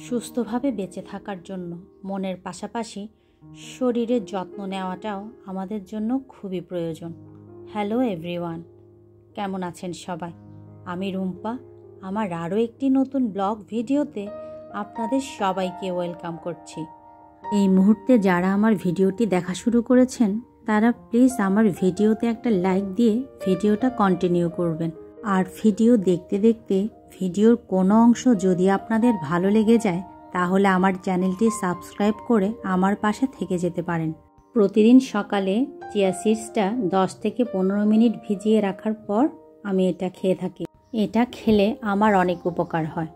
সুস্থভাবে বেঁচে থাকার জন্য মনের পাশাপাশি শরীরের যত্ন নেওয়াটাও আমাদের জন্য খুবই প্রয়োজন। হ্যালো এভরিওয়ান, কেমন আছেন সবাই? আমি রুম্পা। আমার আরও একটি নতুন ব্লগ ভিডিওতে আপনাদের সবাইকে ওয়েলকাম করছি। এই মুহূর্তে যারা আমার ভিডিওটি দেখা শুরু করেছেন তারা প্লিজ আমার ভিডিওতে একটা লাইক দিয়ে ভিডিওটা কন্টিনিউ করবেন। আর ভিডিও দেখতে দেখতে ভিডিওর কোনো অংশ যদি আপনাদের ভালো লেগে যায় তাহলে আমার চ্যানেলটি সাবস্ক্রাইব করে আমার পাশে থেকে যেতে পারেন। প্রতিদিন সকালে চিয়া সিডসটা 10 থেকে 15 মিনিট ভিজিয়ে রাখার পর আমি এটা খেয়ে থাকি। এটা খেলে আমার অনেক উপকার হয়।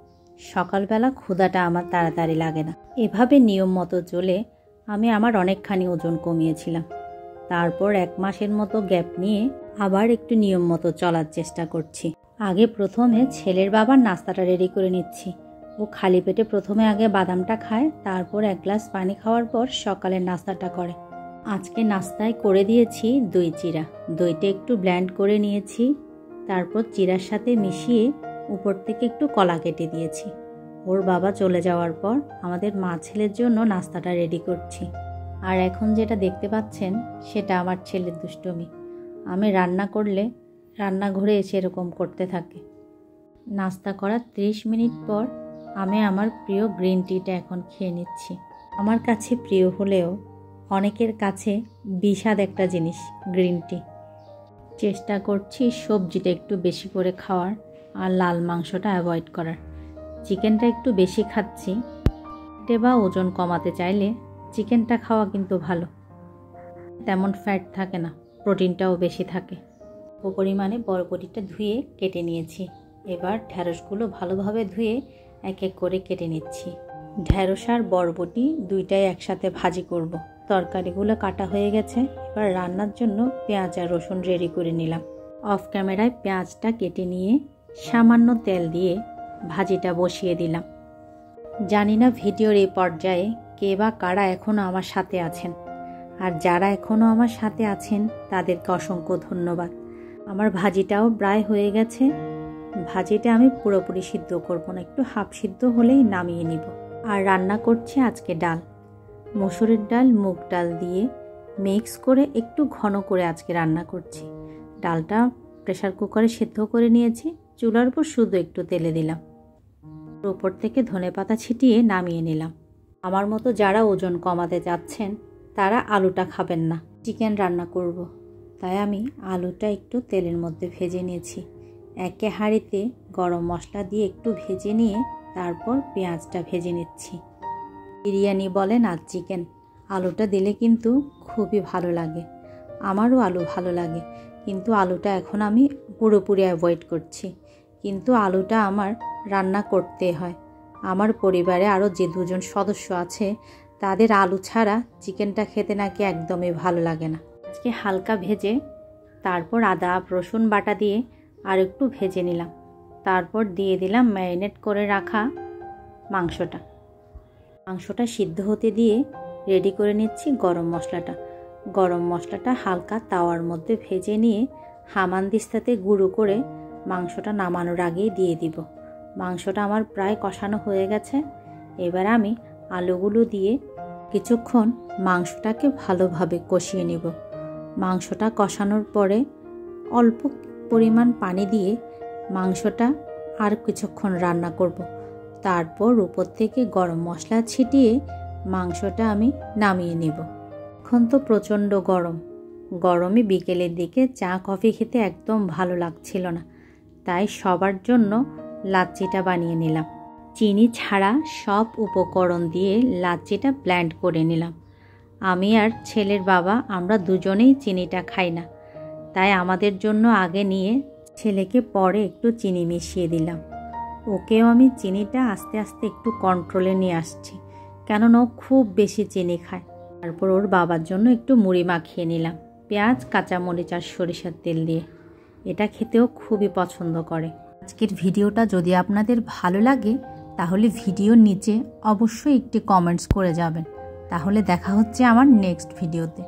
সকালবেলা ক্ষুধাটা আমার তাড়াতাড়ি লাগে না। এভাবে নিয়ম মতো চলে আমি আমার অনেকখানি ওজন কমিয়েছিলাম। তারপর 1 মাসের মতো গ্যাপ নিয়ে আবার একটু নিয়ম মতো চলার চেষ্টা করছি। আগে প্রথমে ছেলের বাবার নাস্তাটা রেডি করে নিচ্ছি। ও খালি পেটে প্রথমে আগে বাদামটা খায়, তারপর 1 গ্লাস পানি খাওয়ার পর সকালের নাস্তাটা করে। আজকে নাস্তায় করে দিয়েছি দই চিড়া। দইটা একটু ব্লেন্ড করে নিয়েছি, তারপর চিড়ার সাথে মিশিয়ে উপর থেকে একটু কলা কেটে দিয়েছি। ওর বাবা চলে যাওয়ার পর আমাদের মা ছেলের জন্য নাস্তাটা রেডি করছি। আর এখন যেটা দেখতে পাচ্ছেন সেটা আমার ছেলের দুষ্টুমি। আমি রান্না করলে রান্নাঘরে এসে এরকম করতে থাকে। নাস্তা করার 30 মিনিট পর আমি আমার প্রিয় গ্রিন টিটা এখন খেয়ে নিচ্ছি। আমার কাছে প্রিয় হলেও অনেকের কাছে বিষাদ একটা জিনিস গ্রিন টি। চেষ্টা করছি সবজিটা একটু বেশি করে খাওয়ার আর লাল মাংসটা অ্যাভয়েড করার। চিকেনটা একটু বেশি খাচ্ছি। বা ওজন কমাতে চাইলে চিকেনটা খাওয়া কিন্তু ভালো। তেমন ফ্যাট থাকে না, প্রোটিনটাও বেশি থাকে। পরিমাণে বরবটিটা ধুয়ে কেটে নিয়েছি। এবার ঢ্যাঁড়সগুলো ভালোভাবে ধুয়ে এক এক করে কেটে নিচ্ছি। ঢ্যাঁড়স আর বরবটি দুইটাই একসাথে ভাজি করব। তরকারিগুলো কাটা হয়ে গেছে। এবার রান্নার জন্য পেঁয়াজ আর রসুন রেডি করে নিলাম। অফ ক্যামেরায় পেঁয়াজটা কেটে নিয়ে সামান্য তেল দিয়ে ভাজিটা বসিয়ে দিলাম। জানি না ভিডিওর এই পর্যায়ে কে বা কারা এখনও আমার সাথে আছেন, আর যারা এখনও আমার সাথে আছেন তাদেরকে অসংখ্য ধন্যবাদ। আমার ভাজিটাও প্রায় হয়ে গেছে। ভাজিটা আমি পুরোপুরি সিদ্ধ করব না, একটু হাফ সিদ্ধ হলেই নামিয়ে নিব। আর রান্না করছি আজকে ডাল, মসুরের ডাল মুগ ডাল দিয়ে মিক্স করে একটু ঘন করে আজকে রান্না করছি। ডালটা প্রেসার কুকারে সিদ্ধ করে নিয়েছি। চুলার উপর শুধু একটু তেলে দিলাম, উপর থেকে ধনেপাতা ছিটিয়ে নামিয়ে নিলাম। আমার মতো যারা ওজন কমাতে যাচ্ছেন তারা আলুটা খাবেন না, চিকেন রান্না করব। তাই আমি আলুটা একটু তেলের মধ্যে ভেজে নিয়েছি। একে হাঁড়িতে গরম মশলা দিয়ে একটু ভেজে নিয়ে তারপর পেঁয়াজটা ভেজে নিচ্ছি। বিরিয়ানি বলেন আর চিকেন, আলুটা দিলে কিন্তু খুবই ভালো লাগে। আমারও আলু ভালো লাগে, কিন্তু আলুটা এখন আমি পুরোপুরি অ্যাভয়েড করছি। কিন্তু আলুটা আমার রান্না করতে হয়। আমার পরিবারে আরও যে 2 জন সদস্য আছে তাদের আলু ছাড়া চিকেনটা খেতে নাকি একদমই ভালো লাগে না। আজকে হালকা ভেজে তারপর আদা রসুন বাটা দিয়ে আর একটু ভেজে নিলাম। তারপর দিয়ে দিলাম ম্যারিনেট করে রাখা মাংসটা। মাংসটা সিদ্ধ হতে দিয়ে রেডি করে নিচ্ছি গরম মশলাটা। গরম মশলাটা হালকা তাওয়ার মধ্যে ভেজে নিয়ে হামানদিস্তাতে গুঁড়ো করে মাংসটা নামানোর আগেই দিয়ে দিব। মাংসটা আমার প্রায় কষানো হয়ে গেছে। এবার আমি আলুগুলো দিয়ে কিছুক্ষণ মাংসটাকে ভালোভাবে কষিয়ে নিব। মাংসটা কষানোর পরে অল্প পরিমাণ পানি দিয়ে মাংসটা আর কিছুক্ষণ রান্না করব। তারপর উপর থেকে গরম মশলা ছিটিয়ে মাংসটা আমি নামিয়ে নেব। এখন তো প্রচণ্ড গরমে বিকেলের দিকে চা কফি খেতে একদম ভালো লাগছিল না, তাই সবার জন্য লাচ্ছিটা বানিয়ে নিলাম। চিনি ছাড়া সব উপকরণ দিয়ে লাচ্ছিটা ব্লেন্ড করে নিলাম। আমি আর ছেলের বাবা আমরা দুজনেই চিনিটা খাই না, তাই আমাদের জন্য আগে নিয়ে ছেলেকে পরে একটু চিনি মিশিয়ে দিলাম। ওকেও আমি চিনিটা আস্তে আস্তে একটু কন্ট্রোলে নিয়ে আসছি, কেননা ও খুব বেশি চিনি খায়। তারপর ওর বাবার জন্য একটু মুড়ি মাখিয়ে নিলাম পেঁয়াজ কাঁচামরিচ আর সরিষার তেল দিয়ে। এটা খেতেও খুবই পছন্দ করে। আজকের ভিডিওটা যদি আপনাদের ভালো লাগে তাহলে ভিডিওর নিচে অবশ্যই একটি কমেন্টস করে যাবেন। তাহলে দেখা হচ্ছে আমার নেক্সট ভিডিওতে।